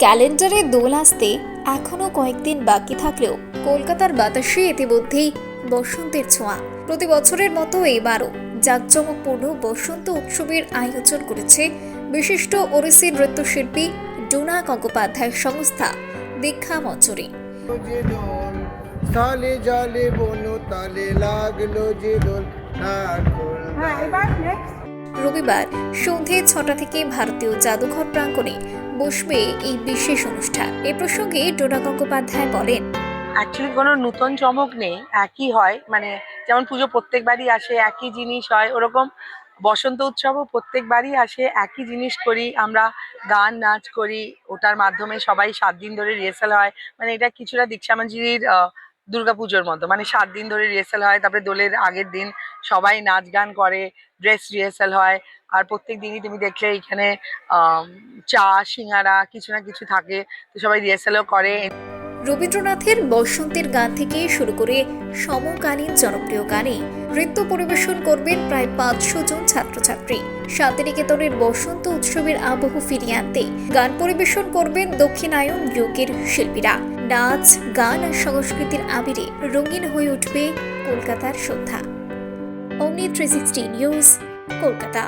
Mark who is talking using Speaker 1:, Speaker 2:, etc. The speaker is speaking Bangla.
Speaker 1: ক্যালেন্ডারে দোল আসতে এখনো কয়েকদিন বাকি থাকলেও কলকাতার বাতাসে ইতিমধ্যেই বসন্তের ছোঁয়া। প্রতি বছরের মতো এবারও জাঁকজমকপূর্ণ বসন্ত উৎসবের আয়োজন করেছে বিশিষ্ট ওড়িশি নৃত্যশিল্পী ডোনা গঙ্গোপাধ্যায়ের সংস্থা দীক্ষা মঞ্জুরি।
Speaker 2: তালে জালে বনো তালে লাগলো যে দোল।
Speaker 1: রবিবার সন্ধে 6টা থেকে ভারতীয় জাদুঘর প্রাঙ্গণে বসবে এই বিশেষ অনুষ্ঠান। এ প্রসঙ্গে ডোনা গঙ্গোপাধ্যায় বলেন,
Speaker 3: অ্যাকচুয়ালি কোনো নতুন চমক নেই, একই হয়। মানে যেমন পুজো প্রত্যেকবারই আসে, একই জিনিস হয়, ওরকম বসন্ত উৎসবও প্রত্যেকবারই আসে, একই জিনিস করি আমরা। গান নাচ করি, ওটার মাধ্যমে সবাই 7 দিন ধরে রিহার্সাল হয়। মানে এটা কিছুটা দীক্ষা মঞ্জুরির দুর্গাপুজোর মতো, মানে 7 দিন ধরে রিহার্সাল হয়। তারপরে দোলের আগের দিন সবাই নাচ গান করে, ড্রেস রিহার্সাল হয়। আর প্রত্যেক দিনই তুমি দেখলে এখানে চা সিঙ্গারা কিছু না কিছু থাকে, তো সবাই রিহার্সালও করে।
Speaker 1: রবীন্দ্রনাথের বসন্তের গান থেকে শুরু করে সমকালীন জনপ্রিয় গানে নৃত্য পরিবেশন করবেন প্রায় 500 জন ছাত্রছাত্রী। শান্তিনিকেতনের বসন্ত উৎসবের আবহ ফিরিয়ে আনতে গান পরিবেশন করবেন দক্ষিণায়ন যুগের শিল্পীরা। নাচ গান আর সংস্কৃতির আবিরে রঙিন হয়ে উঠবে কলকাতার সন্ধ্যা। Omni 360 news, Kolkata.